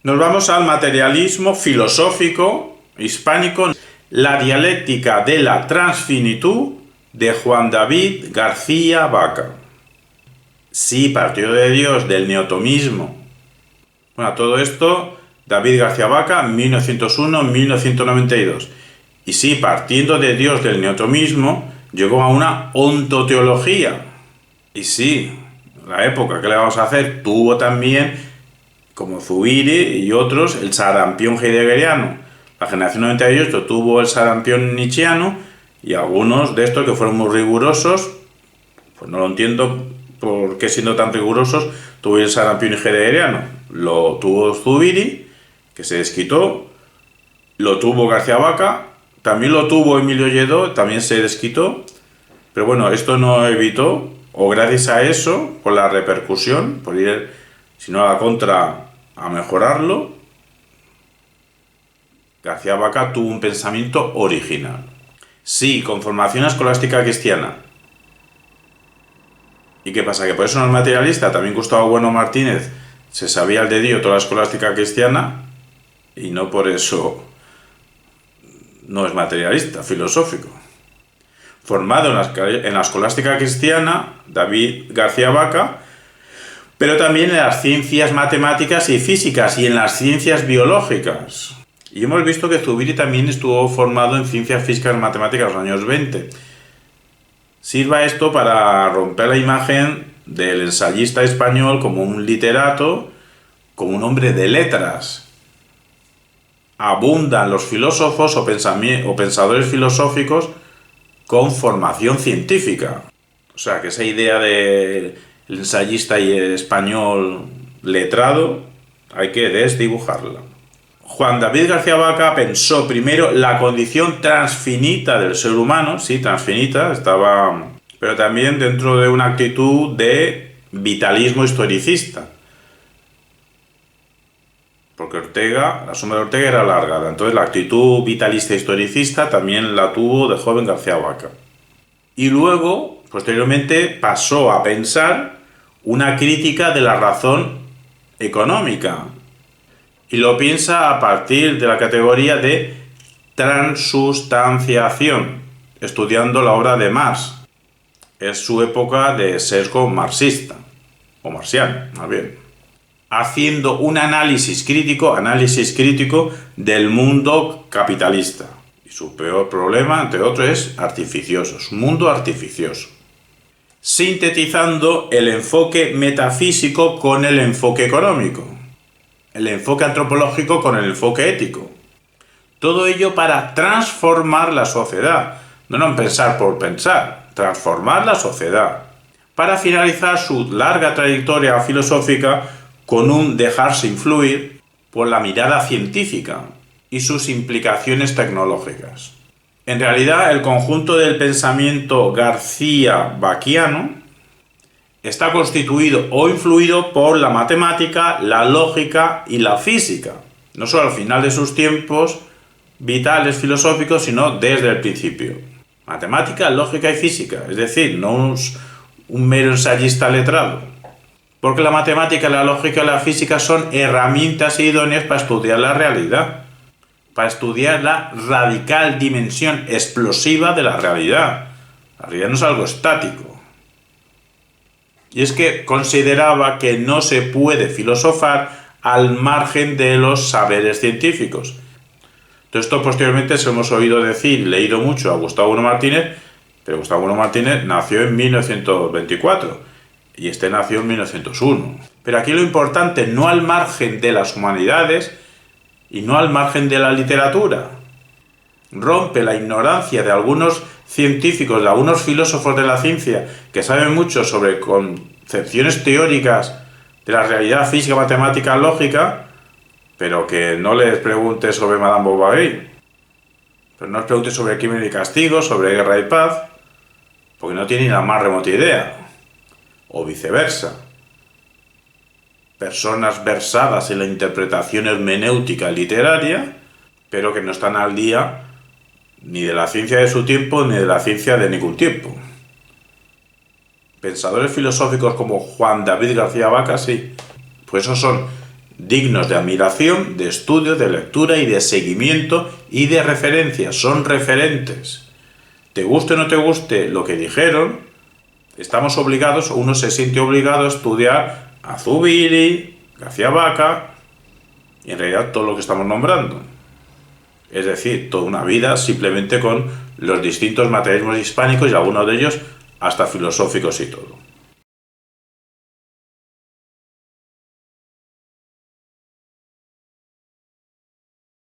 Nos vamos al materialismo filosófico hispánico, la dialéctica de la transfinitud de Juan David García Vaca. Sí, partió de Dios, del neotomismo. Bueno, todo esto, David García Vaca, 1901-1992. Y sí, partiendo de Dios, del neotomismo, llegó a una ontoteología. Y sí, la época, ¿qué le vamos a hacer? Tuvo también, como Zubiri y otros, el sarampión heideggeriano. La generación 98 tuvo el sarampión nietzscheano, y algunos de estos que fueron muy rigurosos, pues no lo entiendo por qué siendo tan rigurosos tuvo el sarampión heideggeriano. Lo tuvo Zubiri, que se desquitó, lo tuvo García Vaca, también lo tuvo Emilio Lledó, también se desquitó, pero bueno, esto no evitó, o gracias a eso, por la repercusión, por ir, si no a la contra, a mejorarlo, García Vaca tuvo un pensamiento original. Sí, con formación escolástica cristiana. ¿Y qué pasa? ¿Que por eso no es materialista? También Gustavo Bueno Martínez se sabía el dedillo toda la escolástica cristiana y no por eso no es materialista, filosófico. Formado en la escolástica cristiana, David García Vaca, pero también en las ciencias matemáticas y físicas y en las ciencias biológicas. Y hemos visto que Zubiri también estuvo formado en ciencias físicas y matemáticas en los años 20. Sirva esto para romper la imagen del ensayista español como un literato, como un hombre de letras. Abundan los filósofos o pensadores filosóficos con formación científica. O sea, que esa idea del ensayista y el español letrado hay que desdibujarla. Juan David García Vaca pensó primero la condición transfinita del ser humano, sí, transfinita, estaba, pero también dentro de una actitud de vitalismo historicista. Porque Ortega, la sombra de Ortega era alargada, entonces la actitud vitalista historicista también la tuvo de joven García Vaca. Y luego, posteriormente, pasó a pensar una crítica de la razón económica. Y lo piensa a partir de la categoría de transustanciación, estudiando la obra de Marx. Es su época de sesgo marxista, o marxiano, más bien. Haciendo un análisis crítico del mundo capitalista. Y su peor problema, entre otros, es artificioso, es un mundo artificioso. Sintetizando el enfoque metafísico con el enfoque económico. El enfoque antropológico con el enfoque ético. Todo ello para transformar la sociedad. No pensar por pensar, transformar la sociedad. Para finalizar su larga trayectoria filosófica con un dejarse influir por la mirada científica y sus implicaciones tecnológicas. En realidad, el conjunto del pensamiento garcía-vaquiano está constituido o influido por la matemática, la lógica y la física, no solo al final de sus tiempos vitales filosóficos, sino desde el principio. Matemática, lógica y física, es decir, no un mero ensayista letrado. Porque la matemática, la lógica y la física son herramientas idóneas para estudiar la realidad, para estudiar la radical dimensión explosiva de la realidad. La realidad no es algo estático. Y es que consideraba que no se puede filosofar al margen de los saberes científicos. Todo esto posteriormente se lo hemos oído decir, leído mucho a Gustavo Bueno Martínez, pero Gustavo Bueno Martínez nació en 1924 y este nació en 1901. Pero aquí lo importante, no al margen de las humanidades y no al margen de la literatura. Rompe la ignorancia de algunos científicos, de algunos filósofos de la ciencia que saben mucho sobre concepciones teóricas de la realidad física, matemática, lógica, pero que no les pregunte sobre Madame Bovary, pero no les pregunte sobre crimen y castigo, sobre guerra y paz, porque no tienen la más remota idea, o viceversa. Personas versadas en la interpretación hermenéutica literaria, pero que no están al día ni de la ciencia de su tiempo, ni de la ciencia de ningún tiempo. Pensadores filosóficos como Juan David García Vaca, sí, pues esos son dignos de admiración, de estudio, de lectura y de seguimiento y de referencia. Son referentes. Te guste o no te guste lo que dijeron, estamos obligados, uno se siente obligado a estudiar a Zubiri, García Vaca y en realidad todo lo que estamos nombrando. Es decir, toda una vida simplemente con los distintos materialismos hispánicos y algunos de ellos hasta filosóficos y todo.